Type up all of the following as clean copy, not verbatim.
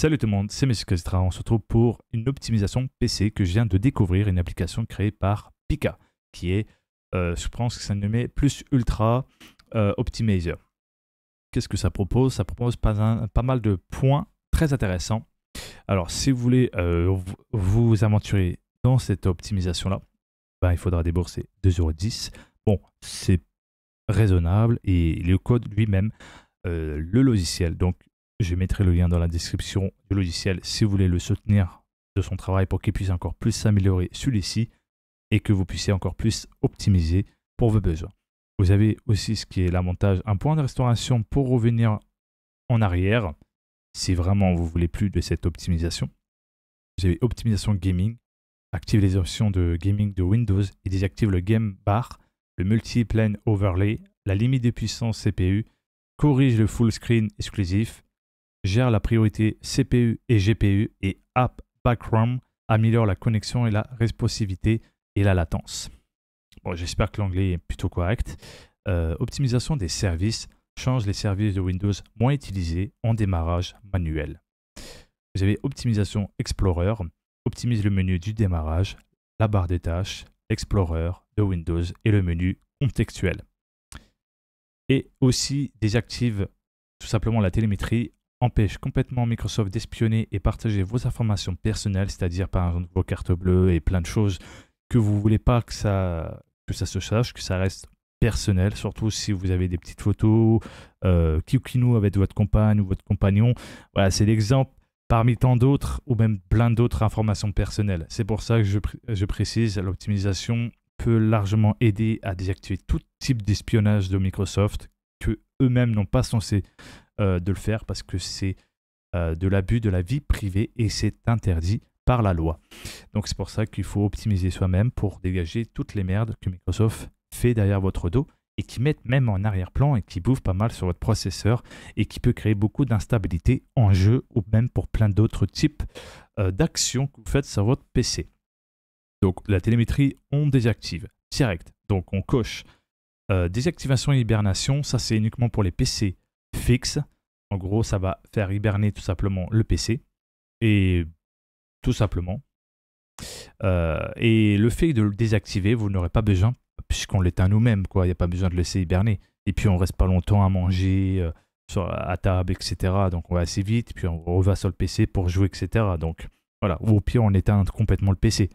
Salut tout le monde, c'est Monsieur Castra. On se retrouve pour une optimisation PC que je viens de découvrir, une application créée par Pika, qui est, je pense que ça nommé plus Ultra Optimizer. Qu'est-ce que ça propose? Ça propose pas mal de points très intéressants. Alors, si vous voulez vous aventurer dans cette optimisation-là, ben, il faudra débourser 2,10 €. Bon, c'est raisonnable et le code lui-même, le logiciel. Donc, je mettrai le lien dans la description du logiciel si vous voulez le soutenir de son travail pour qu'il puisse encore plus s'améliorer celui-ci et que vous puissiez encore plus optimiser pour vos besoins. Vous avez aussi ce qui est l'avantage, un point de restauration pour revenir en arrière si vraiment vous voulez plus de cette optimisation. Vous avez optimisation gaming, active les options de gaming de Windows et désactive le game bar, le multi-plane overlay, la limite de puissance CPU, corrige le full screen exclusif, gère la priorité CPU et GPU et App Background, améliore la connexion et la responsivité et la latence. Bon, j'espère que l'anglais est plutôt correct. Optimisation des services, change les services de Windows moins utilisés en démarrage manuel. Vous avez optimisation Explorer, optimise le menu du démarrage, la barre des tâches, Explorer de Windows et le menu contextuel. Et aussi désactive tout simplement la télémétrie, empêche complètement Microsoft d'espionner et partager vos informations personnelles, c'est-à-dire par exemple vos cartes bleues et plein de choses que vous ne voulez pas que ça se sache, que ça reste personnel, surtout si vous avez des petites photos, kikinou avec votre compagne ou votre compagnon. Voilà, c'est l'exemple parmi tant d'autres ou même plein d'autres informations personnelles. C'est pour ça que je précise, l'optimisation peut largement aider à désactiver tout type d'espionnage de Microsoft que eux-mêmes n'ont pas censé de le faire parce que c'est de l'abus de la vie privée et c'est interdit par la loi. Donc c'est pour ça qu'il faut optimiser soi-même pour dégager toutes les merdes que Microsoft fait derrière votre dos et qui mettent même en arrière-plan et qui bouffent pas mal sur votre processeur et qui peut créer beaucoup d'instabilité en jeu ou même pour plein d'autres types d'actions que vous faites sur votre PC. Donc la télémétrie, on désactive direct. Donc on coche désactivation et hibernation, ça c'est uniquement pour les PC fixes. En gros, ça va faire hiberner tout simplement le PC. Et tout simplement. Et le fait de le désactiver, vous n'aurez pas besoin, puisqu'on l'éteint nous-mêmes, quoi. Il n'y a pas besoin de le laisser hiberner. Et puis on reste pas longtemps à manger à table, etc. Donc on va assez vite, puis on va sur le PC pour jouer, etc. Donc voilà. Ou au pire, on éteint complètement le PC.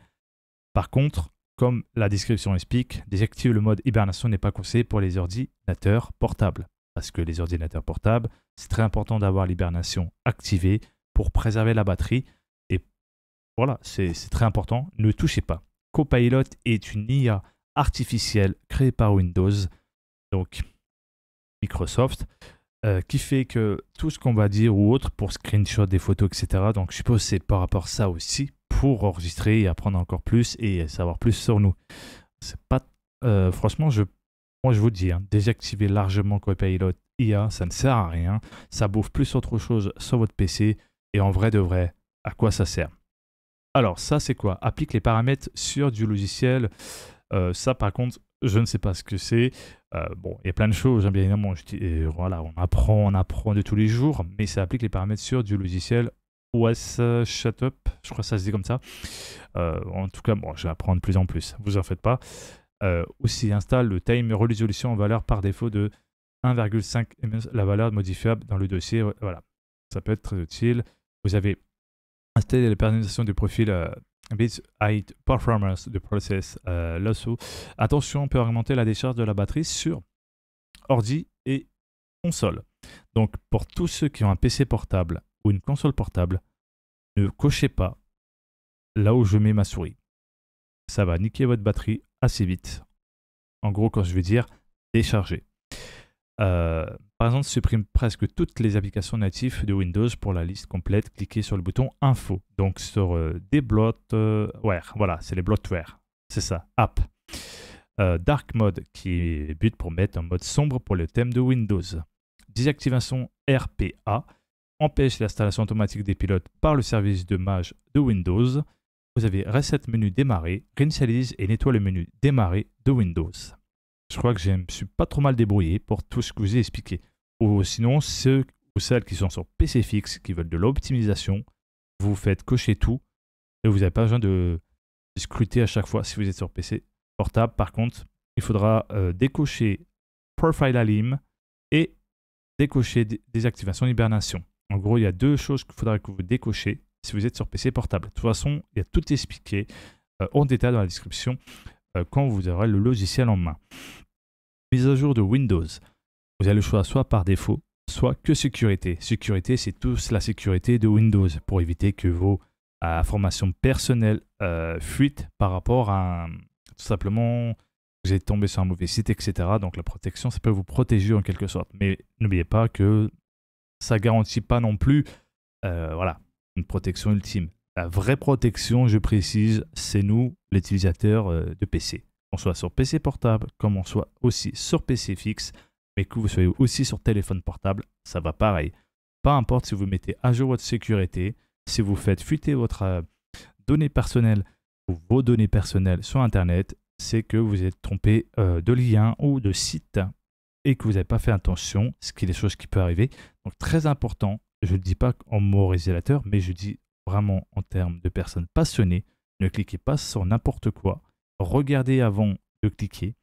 Par contre, comme la description explique, désactiver le mode hibernation n'est pas conseillé pour les ordinateurs portables. Parce que les ordinateurs portables, c'est très important d'avoir l'hibernation activée pour préserver la batterie. Et voilà, c'est très important. Ne touchez pas. Copilot est une IA artificielle créée par Windows, donc Microsoft, qui fait que tout ce qu'on va dire ou autre pour screenshot des photos, etc. Donc je suppose que c'est par rapport à ça aussi pour enregistrer et apprendre encore plus et savoir plus sur nous. C'est pas, franchement, moi je vous dis, désactiver largement Copilot IA, ça ne sert à rien. Ça bouffe plus autre chose sur votre PC et en vrai de vrai, à quoi ça sert? Alors ça c'est quoi? Applique les paramètres sur du logiciel. Ça par contre, je ne sais pas ce que c'est. Bon, il y a plein de choses, bien évidemment. Voilà, on apprend de tous les jours, mais ça applique les paramètres sur du logiciel OS Setup, je crois que ça se dit comme ça. En tout cas, bon, je vais apprendre de plus en plus, vous en faites pas. Aussi, installe le time résolution en valeur par défaut de 1,5 ms, la valeur modifiable dans le dossier. Voilà, ça peut être très utile. Vous avez installé la personnalisation du profil Bit Height Performance de Process Lasso. Attention, on peut augmenter la décharge de la batterie sur ordi et console. Donc, pour tous ceux qui ont un PC portable ou une console portable, ne cochez pas là où je mets ma souris. Ça va niquer votre batterie assez vite. En gros, quand je veux dire décharger. Par exemple, supprime presque toutes les applications natives de Windows. Pour la liste complète, cliquez sur le bouton Info. Donc sur des bloatware. Voilà, c'est les bloatware. C'est ça, App. Dark Mode, qui est but pour mettre un mode sombre pour le thème de Windows. Désactivation RPA. Empêche l'installation automatique des pilotes par le service de mage de Windows. Vous avez Reset menu démarrer, réinitialise et nettoie le menu démarrer de Windows. Je crois que je me suis pas trop mal débrouillé pour tout ce que je vous ai expliqué. Ou sinon, ceux ou celles qui sont sur PC fixe, qui veulent de l'optimisation, vous faites cocher tout et vous n'avez pas besoin de scruter à chaque fois si vous êtes sur PC portable. Par contre, il faudra décocher Profile Alim et décocher désactivation hibernation. En gros, il y a deux choses qu'il faudra que vous décochez si vous êtes sur PC portable. De toute façon, il y a tout expliqué en détail dans la description quand vous aurez le logiciel en main. Mise à jour de Windows. Vous avez le choix soit par défaut, soit que sécurité. Sécurité, c'est toute la sécurité de Windows pour éviter que vos informations personnelles fuitent par rapport à tout simplement vous êtes tombé sur un mauvais site, etc. Donc la protection, ça peut vous protéger en quelque sorte. Mais n'oubliez pas que ça ne garantit pas non plus voilà, une protection ultime. La vraie protection, je précise, c'est nous, l'utilisateur de PC. Qu'on soit sur PC portable, comme on soit aussi sur PC fixe, mais que vous soyez aussi sur téléphone portable, ça va pareil. Peu importe si vous mettez à jour votre sécurité, si vous faites fuiter votre données personnelles ou vos données personnelles sur Internet, c'est que vous êtes trompé de lien ou de site et que vous n'avez pas fait attention, ce qui est des choses qui peuvent arriver. Donc très important, je ne dis pas en moralisateur, mais je dis vraiment en termes de personnes passionnées, ne cliquez pas sur n'importe quoi, regardez avant de cliquer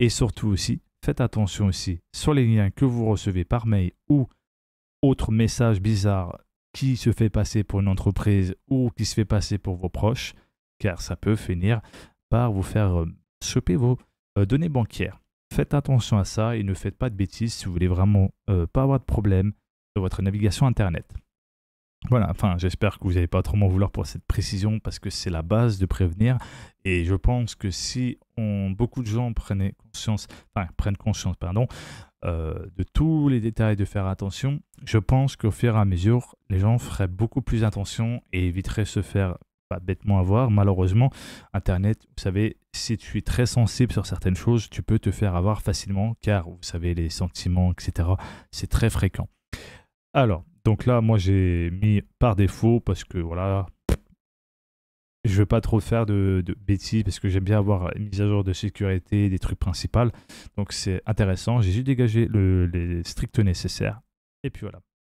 et surtout aussi, faites attention aussi sur les liens que vous recevez par mail ou autres messages bizarres qui se fait passer pour une entreprise ou qui se fait passer pour vos proches, car ça peut finir par vous faire choper vos données bancaires. Faites attention à ça et ne faites pas de bêtises si vous voulez vraiment pas avoir de problème sur votre navigation Internet. Voilà, enfin, j'espère que vous n'allez pas trop m'en vouloir pour cette précision parce que c'est la base de prévenir. Et je pense que si beaucoup de gens prennent conscience, de tous les détails, de faire attention, je pense qu'au fur et à mesure, les gens feraient beaucoup plus attention et éviteraient se faire pas bêtement avoir. Malheureusement, Internet, vous savez, si tu es très sensible sur certaines choses, tu peux te faire avoir facilement car, vous savez, les sentiments, etc., c'est très fréquent. Alors, donc là, moi, j'ai mis par défaut parce que, voilà, je ne veux pas trop faire de bêtises parce que j'aime bien avoir une mise à jour de sécurité, des trucs principaux. Donc, c'est intéressant. J'ai juste dégagé les stricts nécessaires. Et puis voilà.